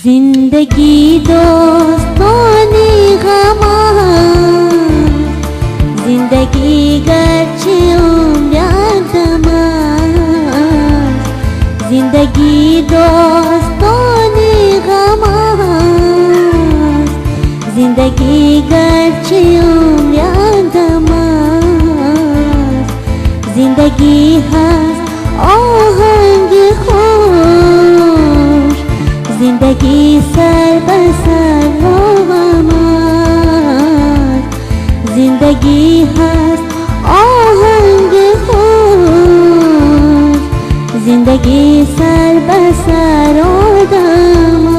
जिंदगी दोस्तानी गमां, जिंदगी गच्छ उम्र जिंदगी दोस्तानी गमां, जिंदगी गच्छ उम्र जिंदगी हंस आहंग खुश, जिंदगी सर बसर हो हमार, जिंदगी हंस आहंग खुश, जिंदगी सर बसर हो दमार।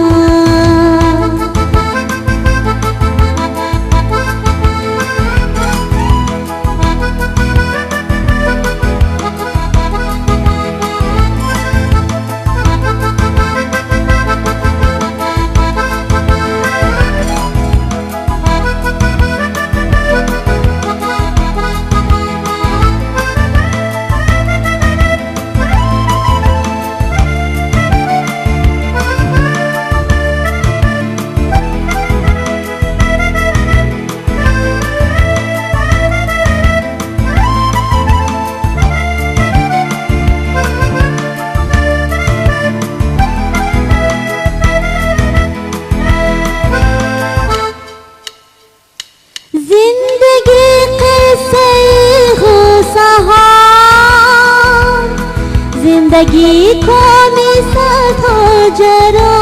जिंदगी को मिसाल हो जरो,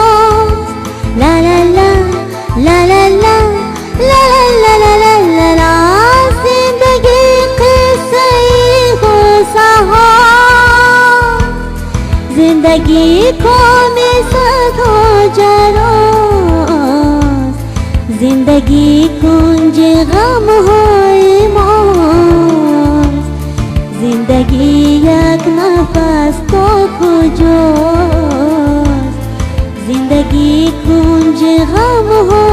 ला ला ला ला ला ला ला ला ला ला ला ला, जिंदगी किस्से हो सहा, जिंदगी को मिसाल हो जरो, जिंदगी कुंज गम हो मौत, जिंदगी एक नफस तो खोजो, जिंदगी कुंज गम हो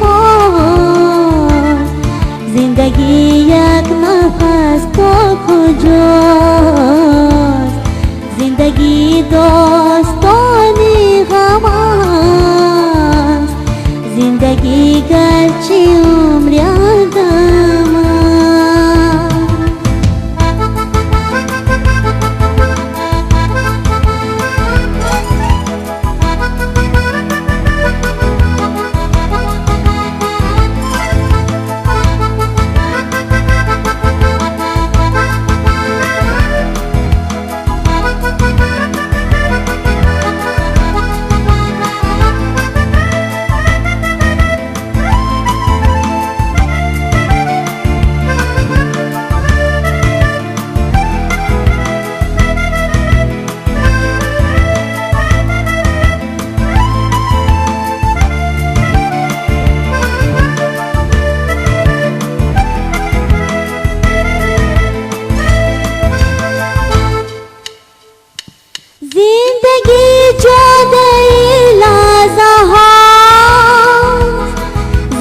मौत, जिंदगी एक नफस तो खोजो, जिंदगी दोस्तानी गमां, जिंदगी गच्छ उम्र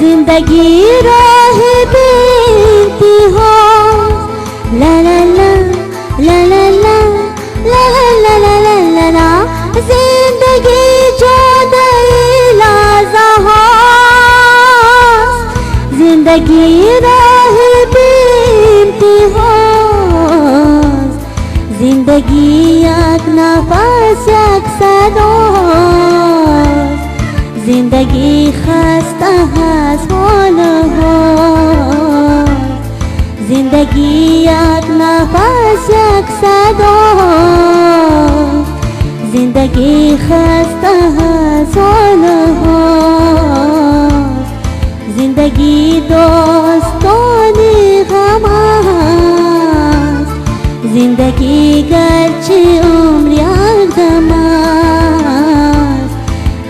जिंदगी राह बेनती हो, ला ला ला ला ला ला ला ला ला ला ला ला, जिंदगी जुदाई लाज़हास, जिंदगी राह बेनती हो, जिंदगी एक नफस एक सदोस, जिंदगी खस्ता हाल हो, जिंदगी एक नफस एक सदोस, जिंदगी खस्ता हाल हो, जिंदगी दोस्तानी गमां, जिंदगी गच्छ उम्र दमां,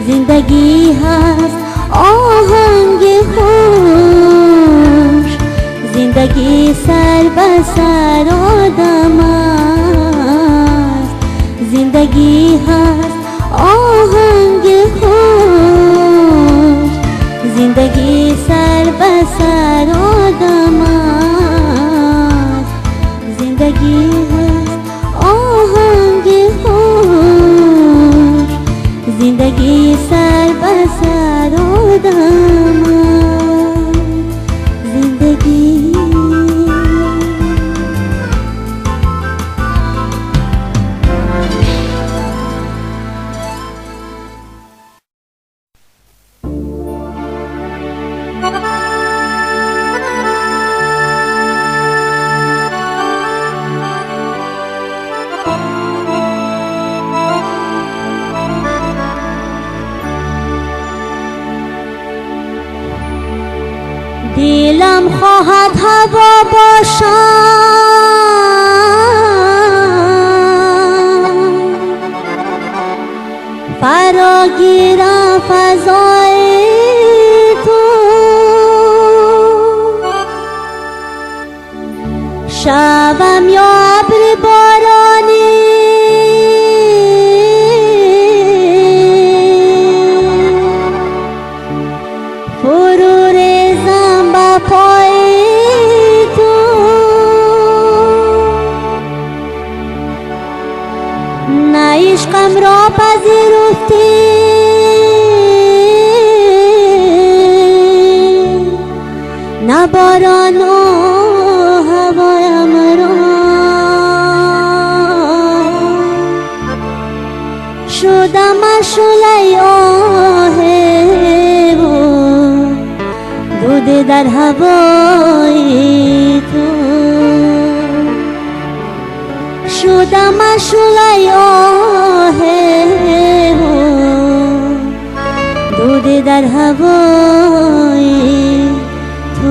जिंदगी हंस आहंग खुश, जिंदगी सर बसर हो दमां, जिंदगी हंस आहंग खुश, जिंदगी सर बसर हो दमां, जिंदगी हंस आहंग खुश, जिंदगी सर خودم زندگی دلم خواهد هوا باشم فراگیرم فضای تو شبم یا ابر بارانی فرو ریزم با پای تو نه عشقم را پذیرفتی نه باران و هوایم را شدم مشعله آه دود در هوای تو شدم مشعله آه دود در هوای تو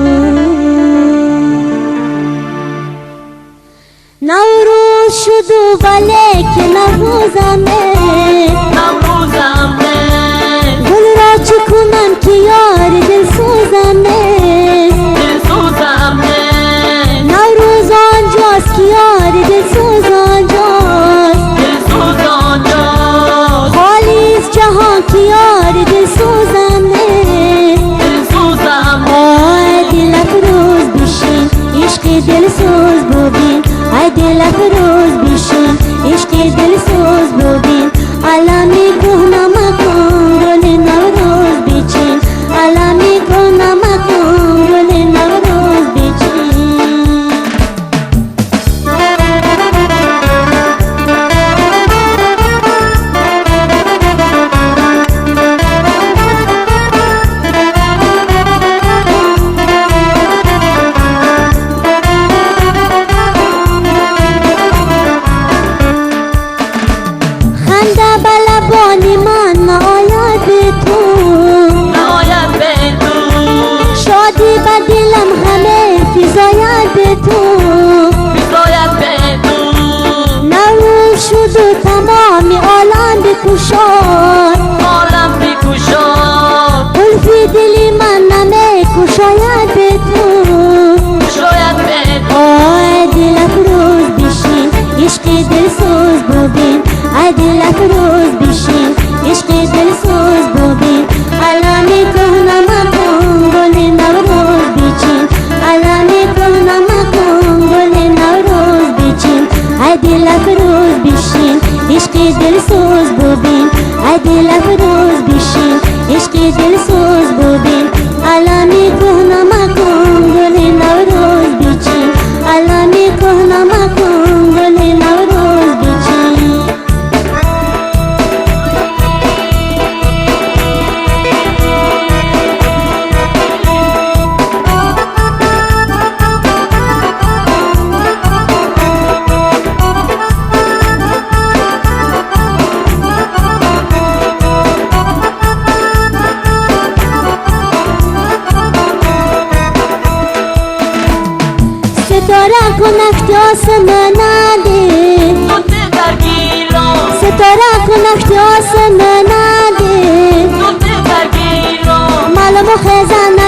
نوروز شد و بله که نوروزمه گل را چه کنم که یار دل سوزمه نوروز آنجاست که یار دل سوز آنجاست خالیست جهان که یار دل سوزمه آی دل افروز بشین عشق دل سوز ببین ای دل افروز بشین عشق دل سوز ببین عالمی کهنه مکن گل نوروز بچین عالمی کهنه مکن گل نوروز بچین خنده بلبانی من نهایت به تو شادی به دلم همه فزاید به تو نوروز شد و تمام عالم بکشاد قلفی دلی من نمه کشاید به تو آی دل افروز بشین عشق دل سوز ببین ای دل افروز بشین عشق دل سوز ببین عالمی کهنه مکن گل نوروز بچین عالمی کهنه مکن گل نوروز بچین ای دل افروز بشین عشق دل سوز ببین ای دل افروز بشین عشق دل سوز ببین عالمی کهنه مکن گل نوروز بچین عالمی کهنه مکن گل نوروز بچین ستاره کنکتی آسمانده ستاره کنکتی آسمانده معلوم خزن